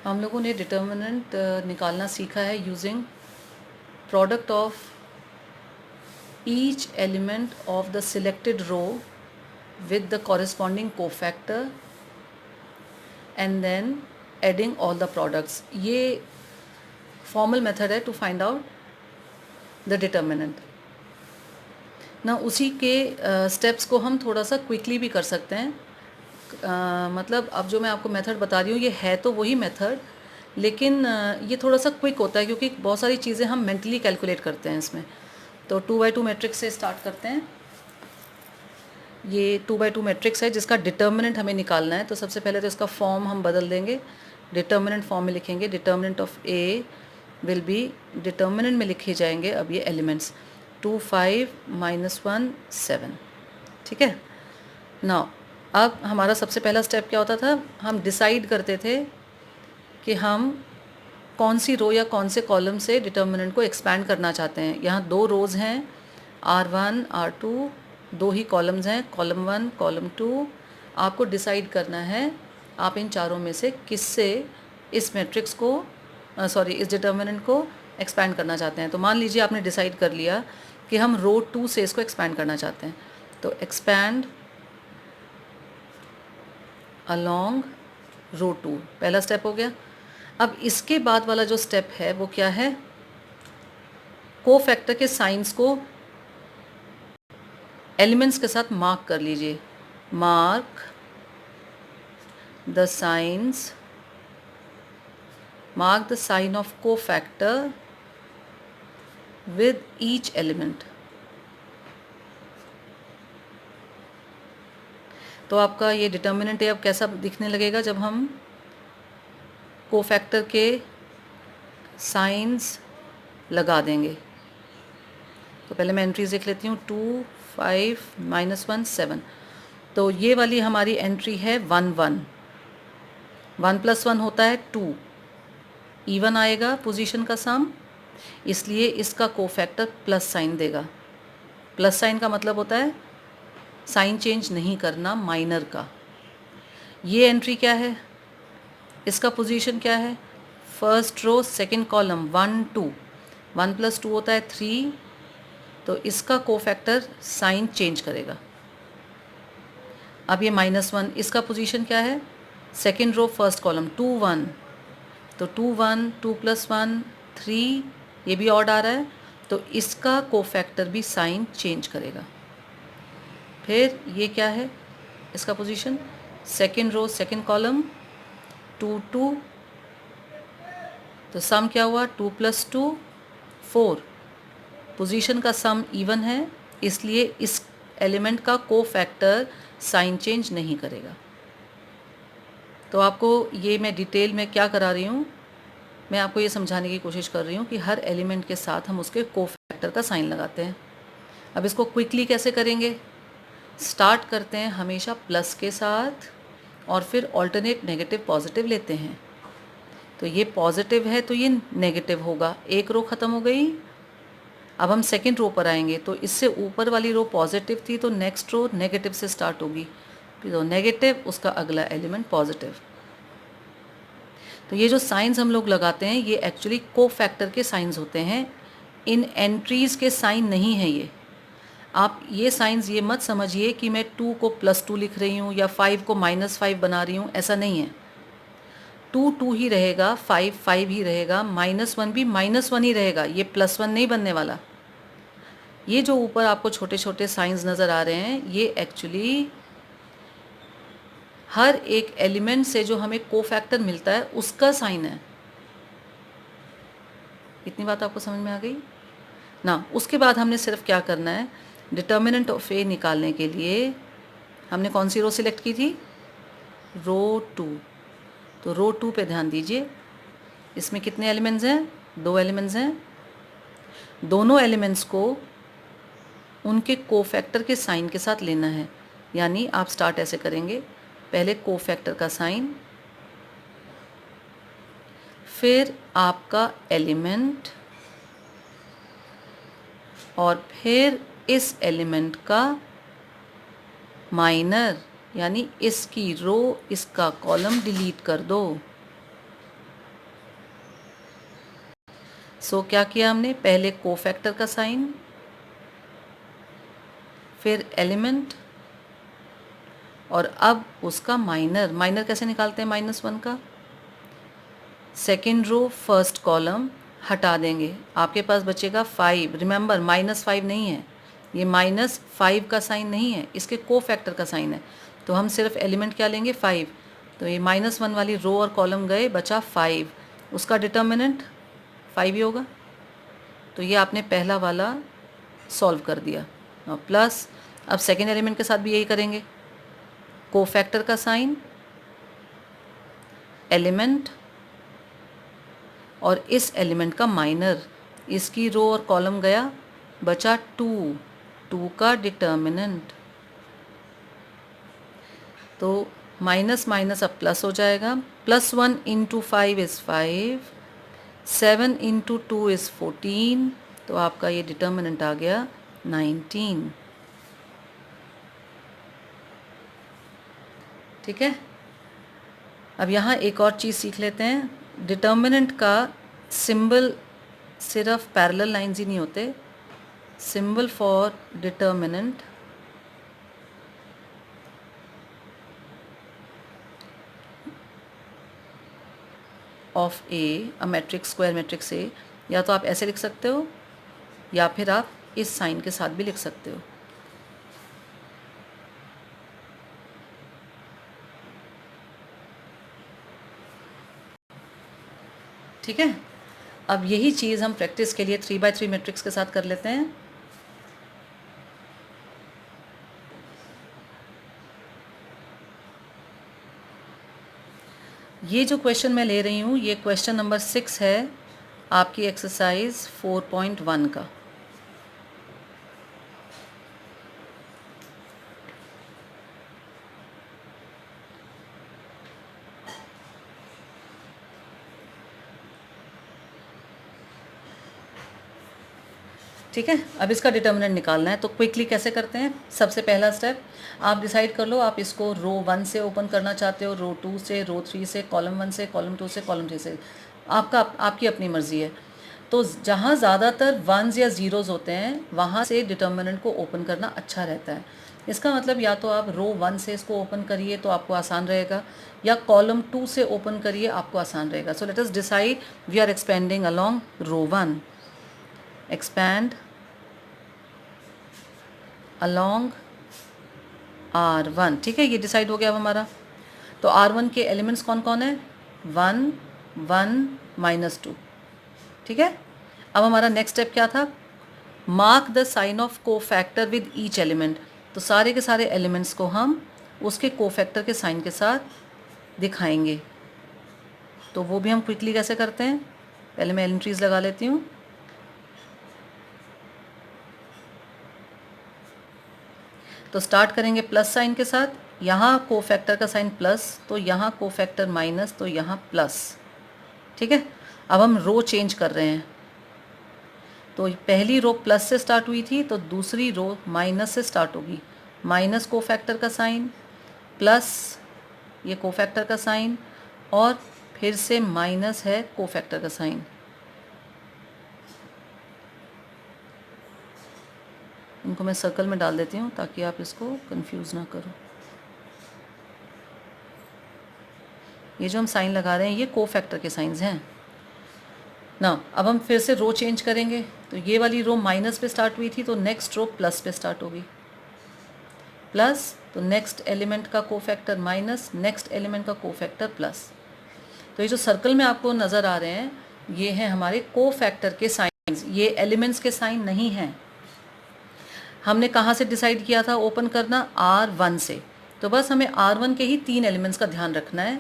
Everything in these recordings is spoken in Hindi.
हम लोगों ने डिटर्मिनेंट निकालना सीखा है using product of each element of the selected row with the corresponding cofactor and then adding all the products. ये फॉर्मल मेथड है to find out the determinant ना। उसी के स्टेप्स को हम थोड़ा सा क्विकली भी कर सकते हैं। मतलब अब जो मैं आपको मेथड बता रही हूँ ये है तो वही मेथड, लेकिन ये थोड़ा सा क्विक होता है क्योंकि बहुत सारी चीज़ें हम मेंटली कैलकुलेट करते हैं इसमें। तो 2x2 मैट्रिक्स से स्टार्ट करते हैं। ये 2x2 मैट्रिक्स है जिसका डिटर्मिनेंट हमें निकालना है। तो सबसे पहले तो इसका फॉर्म हम बदल देंगे, डिटर्मिनेंट फॉर्म में लिखेंगे। Determinant of A will be, determinant में लिखे जाएंगे अब ये एलिमेंट्स 2 5 -1 7। ठीक है ना। अब हमारा सबसे पहला स्टेप क्या होता था, हम डिसाइड करते थे कि हम कौन सी रो या कौन से कॉलम से डिटर्मिनेंट को एक्सपैंड करना चाहते हैं। यहाँ 2 रोज़ हैं R1 R2, 2 ही कॉलम्स हैं, कॉलम 1 कॉलम 2। आपको डिसाइड करना है आप इन चारों में से किससे इस मैट्रिक्स को इस डिटर्मिनेंट को एक्सपैंड करना चाहते हैं। तो मान लीजिए आपने डिसाइड कर लिया कि हम रो 2 से इसको एक्सपैंड करना चाहते हैं। तो एक्सपैंड अलोंग रो 2 पहला स्टेप हो गया। अब इसके बाद वाला जो स्टेप है वो क्या है, कोफैक्टर के साइंस को एलिमेंट्स के साथ मार्क कर लीजिए। Mark the signs, mark the sign of cofactor with each element. तो आपका ये डिटर्मिनेंट अब कैसा दिखने लगेगा जब हम कोफैक्टर के साइंस लगा देंगे। तो पहले मैं एंट्रीज देख लेती हूँ। 2 5 -1 7। तो ये वाली हमारी एंट्री है 1 1। 1 + 1 होता है 2, इवन आएगा पोजीशन का सम, इसलिए इसका कोफैक्टर प्लस साइन देगा। प्लस साइन का मतलब होता है साइन चेंज नहीं करना, माइनर का। ये एंट्री क्या है, इसका पोजीशन क्या है, फर्स्ट रो सेकंड कॉलम 1 2। 1 + 2 होता है 3, तो इसका कोफैक्टर साइन चेंज करेगा। अब ये -1, इसका पोजीशन क्या है, सेकंड रो फर्स्ट कॉलम 2 1। तो 2 1 2 + 1 3, ये भी ऑड आ रहा है, तो इसका कोफैक्टर भी साइन चेंज करेगा। फिर ये क्या है, इसका position second row second column 2 2। तो सम क्या हुआ, 2 + 2 4। पोजीशन का सम इवन है, इसलिए इस एलिमेंट का कोफैक्टर साइन चेंज नहीं करेगा। तो आपको ये मैं डिटेल में क्या करा रही हूँ, मैं आपको ये समझाने की कोशिश कर रही हूँ कि हर एलिमेंट के साथ हम उसके कोफैक्टर का साइन लगाते हैं। अब इसको क्विकली कैसे करेंगे, स्टार्ट करते हैं हमेशा प्लस के साथ और फिर ऑल्टरनेट नेगेटिव पॉजिटिव लेते हैं। तो ये पॉजिटिव है तो ये नेगेटिव होगा, एक रो ख़त्म हो गई। अब हम सेकंड रो पर आएंगे, तो इससे ऊपर वाली रो पॉजिटिव थी तो नेक्स्ट रो नेगेटिव से स्टार्ट होगी, तो नेगेटिव उसका अगला एलिमेंट पॉजिटिव। तो ये जो साइंस हम लोग लगाते हैं ये एक्चुअली कोफैक्टर के साइंस होते हैं, इन एंट्रीज़ के साइन नहीं है ये। आप ये साइंस ये मत समझिए कि मैं 2 को +2 लिख रही हूँ या 5 को -5 बना रही हूँ, ऐसा नहीं है। 2 2 ही रहेगा, 5 5 ही रहेगा, -1 भी -1 ही रहेगा, ये +1 नहीं बनने वाला। ये जो ऊपर आपको छोटे छोटे साइंस नज़र आ रहे हैं ये एक्चुअली हर एक एलिमेंट से जो हमें कोफैक्टर मिलता है उसका साइन है। इतनी बात आपको समझ में आ गई ना। उसके बाद हमने सिर्फ क्या करना है, डिटर्मिनेंट ऑफ ए निकालने के लिए हमने कौन सी रो सिलेक्ट की थी, रो 2। तो रो 2 पे ध्यान दीजिए, इसमें कितने एलिमेंट्स हैं, 2 एलिमेंट्स हैं। दोनों एलिमेंट्स को उनके कोफैक्टर के साइन के साथ लेना है। यानी आप स्टार्ट ऐसे करेंगे, पहले कोफैक्टर का साइन, फिर आपका एलिमेंट, और फिर इस एलिमेंट का माइनर, यानी इसकी रो इसका कॉलम डिलीट कर दो। सो क्या किया हमने, पहले कोफैक्टर का साइन, फिर एलिमेंट, और अब उसका माइनर। माइनर कैसे निकालते हैं -1 का, सेकेंड रो फर्स्ट कॉलम हटा देंगे, आपके पास बचेगा 5। रिमेंबर -5 नहीं है, ये -5 का साइन नहीं है, इसके कोफैक्टर का साइन है। तो हम सिर्फ एलिमेंट क्या लेंगे, 5। तो ये -1 वाली रो और कॉलम गए, बचा 5, उसका डिटर्मिनेंट 5 ही होगा। तो ये आपने पहला वाला सॉल्व कर दिया। और प्लस अब सेकेंड एलिमेंट के साथ भी यही करेंगे, कोफैक्टर का साइन, एलिमेंट, और इस एलिमेंट का माइनर, इसकी रो और कॉलम गया, बचा 2 का डिटर्मिनेंट। तो माइनस माइनस अब प्लस हो जाएगा, +1 × 5 इज़ 5, 7 × 2 इज़ 14, तो आपका ये डिटर्मिनेंट आ गया 19। ठीक है, अब यहाँ एक और चीज़ सीख लेते हैं। डिटर्मिनेंट का सिंबल सिर्फ पैरेलल लाइंस ही नहीं होते, symbol for determinant of A, a matrix, square matrix A, या तो आप ऐसे लिख सकते हो या फिर आप इस साइन के साथ भी लिख सकते हो। ठीक है, अब यही चीज़ हम प्रैक्टिस के लिए 3×3 मैट्रिक्स के साथ कर लेते हैं। ये जो क्वेश्चन मैं ले रही हूँ, ये क्वेश्चन नंबर 6 है आपकी एक्सरसाइज 4.1 का। ठीक है, अब इसका डिटर्मिनेंट निकालना है, तो क्विकली कैसे करते हैं। सबसे पहला स्टेप, आप डिसाइड कर लो आप इसको रो 1 से ओपन करना चाहते हो, रो 2 से, रो 3 से, कॉलम 1 से, कॉलम 2 से, कॉलम 3 से, आपकी अपनी मर्ज़ी है। तो जहाँ ज़्यादातर 1s या 0s होते हैं, वहाँ से डिटर्मिनेंट को ओपन करना अच्छा रहता है। इसका मतलब या तो आप रो 1 से इसको ओपन करिए तो आपको आसान रहेगा, या कॉलम 2 से ओपन करिए, आपको आसान रहेगा। So let us decide, we are expanding along row 1, expand along R1। ठीक है, ये डिसाइड हो गया अब हमारा। तो R1 के एलिमेंट्स कौन कौन है, 1, 1, -2। ठीक है, अब हमारा नेक्स्ट स्टेप क्या था, mark the sign of cofactor with each element. तो सारे के सारे एलिमेंट्स को हम उसके कोफैक्टर के साइन के साथ दिखाएंगे। तो वो भी हम क्विकली कैसे करते हैं, पहले मैं एंट्रीज लगा लेती हूँ। तो स्टार्ट करेंगे प्लस साइन के साथ, यहाँ कोफैक्टर का साइन प्लस, तो यहाँ कोफैक्टर माइनस, तो यहाँ प्लस। ठीक है, अब हम रो चेंज कर रहे हैं। तो पहली रो प्लस से स्टार्ट हुई थी, तो दूसरी रो माइनस से स्टार्ट होगी। माइनस कोफैक्टर का साइन, प्लस ये कोफैक्टर का साइन, और फिर से माइनस है कोफैक्टर का साइन। इनको मैं सर्कल में डाल देती हूँ ताकि आप इसको कंफ्यूज ना करो। ये जो हम साइन लगा रहे हैं, ये कोफैक्टर के साइंस हैं ना। अब हम फिर से रो चेंज करेंगे। तो ये वाली रो माइनस पे स्टार्ट हुई थी, तो नेक्स्ट रो प्लस पे स्टार्ट होगी। प्लस, तो नेक्स्ट एलिमेंट का कोफैक्टर माइनस, नेक्स्ट एलिमेंट का कोफैक्टर प्लस। तो ये जो सर्कल में आपको नज़र आ रहे हैं, ये हैं हमारे कोफैक्टर के साइंस, ये एलिमेंट्स के साइन नहीं हैं। हमने कहाँ से डिसाइड किया था ओपन करना, R1 से। तो बस हमें R1 के ही 3 एलिमेंट्स का ध्यान रखना है,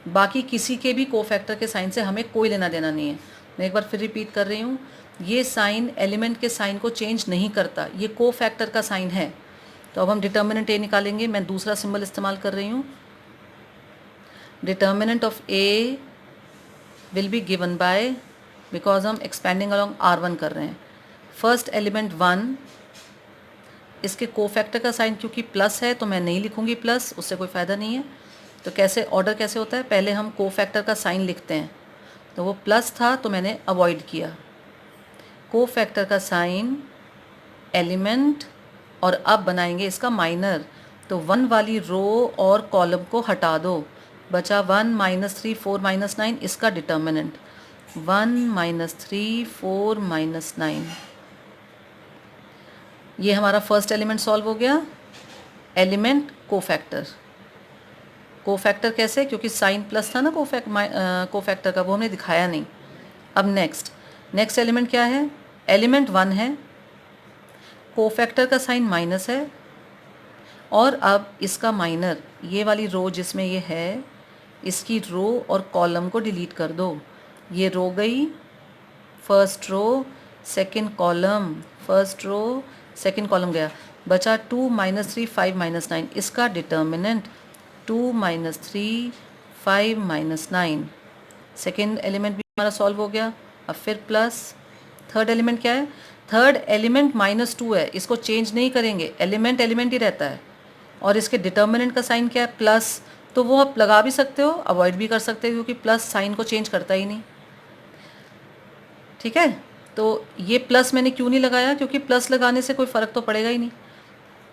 बाकी किसी के भी कोफैक्टर के साइन से हमें कोई लेना देना नहीं है। मैं एक बार फिर रिपीट कर रही हूँ, ये साइन एलिमेंट के साइन को चेंज नहीं करता, ये कोफैक्टर का साइन है। तो अब हम डिटर्मिनेंट ए निकालेंगे। मैं दूसरा सिंबल इस्तेमाल कर रही हूँ। Determinant of A will be given by, because हम एक्सपेंडिंग अलोंग R1 कर रहे हैं, फर्स्ट एलिमेंट 1, इसके कोफैक्टर का साइन क्योंकि प्लस है तो मैं नहीं लिखूँगी प्लस, उससे कोई फ़ायदा नहीं है। तो कैसे ऑर्डर होता है, पहले हम कोफैक्टर का साइन लिखते हैं। तो वो प्लस था तो मैंने अवॉइड किया, कोफैक्टर का साइन एलिमेंट और अब बनाएंगे इसका माइनर। तो 1 वाली रो और कॉलम को हटा दो, बचा 1 -3 4 -9 इसका डिटर्मिनेंट 1 -3 4 -9। ये हमारा फर्स्ट एलिमेंट सॉल्व हो गया। एलिमेंट कोफैक्टर, कोफैक्टर कैसे, क्योंकि साइन प्लस था ना कोफैक्टर का, वो हमने दिखाया नहीं। अब नेक्स्ट एलिमेंट क्या है, एलिमेंट 1 है, कोफैक्टर का साइन माइनस है और अब इसका माइनर, ये वाली रो जिसमें ये है इसकी रो और कॉलम को डिलीट कर दो। ये रो गई, first row second column, first row second column गया, बचा 2 -3 5 -9 इसका डिटर्मिनेंट 2 -3 5 -9। सेकेंड एलिमेंट भी हमारा सॉल्व हो गया। अब फिर प्लस थर्ड एलिमेंट क्या है, थर्ड एलिमेंट -2 है, इसको चेंज नहीं करेंगे, एलिमेंट ही रहता है। और इसके डिटर्मिनेंट का साइन क्या है, प्लस, तो वो आप लगा भी सकते हो, अवॉइड भी कर सकते हो, क्योंकि प्लस साइन को चेंज करता ही नहीं। ठीक है, तो ये प्लस मैंने क्यों नहीं लगाया, क्योंकि प्लस लगाने से कोई फ़र्क तो पड़ेगा ही नहीं।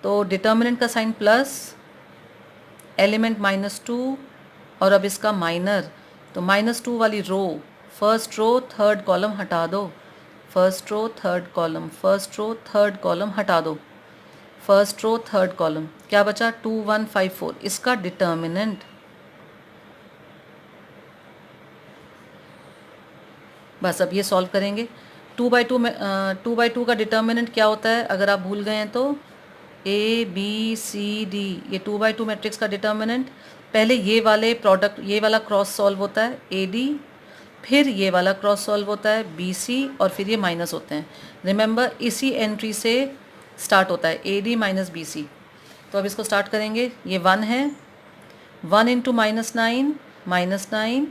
तो डिटर्मिनेंट का साइन प्लस, एलिमेंट -2 और अब इसका माइनर, तो -2 वाली row, first row third column हटा दो, first row third column, first row third column हटा दो, फर्स्ट रो थर्ड कॉलम, क्या बचा 2 1 5 4 इसका डिटर्मिनेंट। बस अब ये सॉल्व करेंगे। 2/2 में 2/2 का डिटर्मिनेंट क्या होता है, अगर आप भूल गए हैं तो ABCD, ये 2/2 मैट्रिक्स का डिटर्मिनेंट, पहले ये वाले प्रोडक्ट, ये वाला क्रॉस सॉल्व होता है AD, फिर ये वाला क्रॉस सॉल्व होता है BC और फिर ये माइनस होते हैं। रिमेंबर इसी एंट्री से स्टार्ट होता है AD - BC। तो अब इसको स्टार्ट करेंगे, ये 1 है, 1 × -9 -9,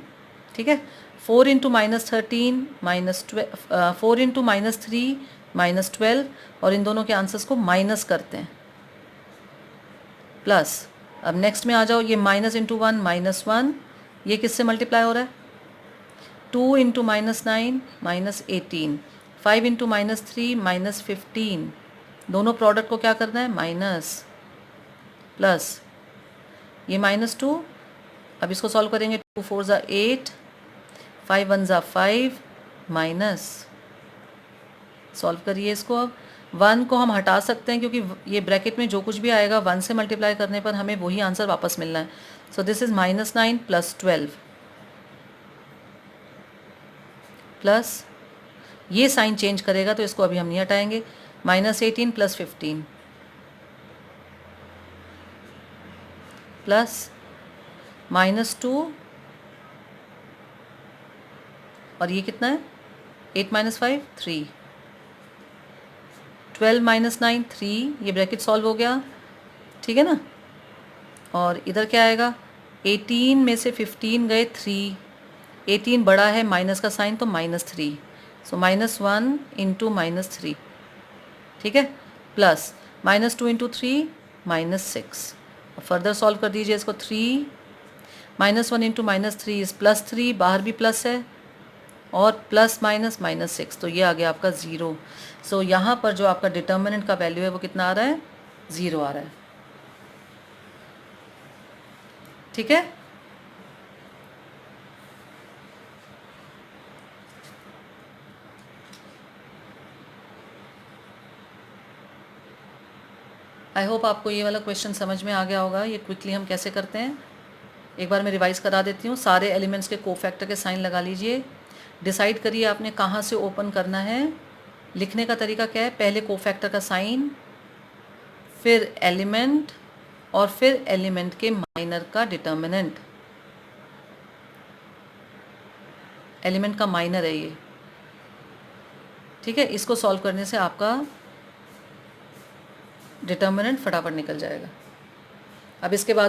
ठीक है, 4 × -13 -12, 4 × -3 -12 और इन दोनों के आंसर्स को माइनस करते हैं, प्लस। अब नेक्स्ट में आ जाओ, ये -1 × -1, ये किससे मल्टीप्लाई हो रहा है, 2 × -9 -18, 5 × -3 -15, दोनों प्रोडक्ट को क्या करना है, माइनस, प्लस, ये -2, अब इसको सॉल्व करेंगे, 2 4 ज़ा 8, 5 1 ज़ा 5 माइनस, सॉल्व करिए इसको। अब 1 को हम हटा सकते हैं, क्योंकि ये ब्रैकेट में जो कुछ भी आएगा 1 से मल्टीप्लाई करने पर हमें वही आंसर वापस मिलना है। सो दिस इज़ -9 + 12 प्लस, ये साइन चेंज करेगा तो इसको अभी हम नहीं हटाएंगे, -18 + 15 प्लस -2 और ये कितना है, 8 - 5 3, 12 - 9 3, ये ब्रैकेट सॉल्व हो गया, ठीक है ना। और इधर क्या आएगा, 18 में से 15 गए 3, 18 बड़ा है, माइनस का साइन तो -3, सो -1 × -3, ठीक है, प्लस -2 × 3 -6। फर्दर सॉल्व कर दीजिए इसको, 3 -1 × -3 इज़ +3, बाहर भी प्लस है, और प्लस माइनस -6, तो ये आ गया आपका 0। सो यहाँ पर जो आपका डिटर्मिनेंट का वैल्यू है वो कितना आ रहा है, 0 आ रहा है, ठीक है। आई होप आपको ये वाला क्वेश्चन समझ में आ गया होगा। ये क्विकली हम कैसे करते हैं, एक बार मैं रिवाइज़ करा देती हूँ। सारे एलिमेंट्स के कोफैक्टर के साइन लगा लीजिए, डिसाइड करिए आपने कहाँ से ओपन करना है। लिखने का तरीका क्या है, पहले कोफैक्टर का साइन, फिर एलिमेंट और फिर एलिमेंट के माइनर का डिटर्मिनेंट। एलिमेंट का माइनर है ये, ठीक है। इसको सॉल्व करने से आपका डिटर्मिनेंट फटाफट निकल जाएगा। अब इसके बाद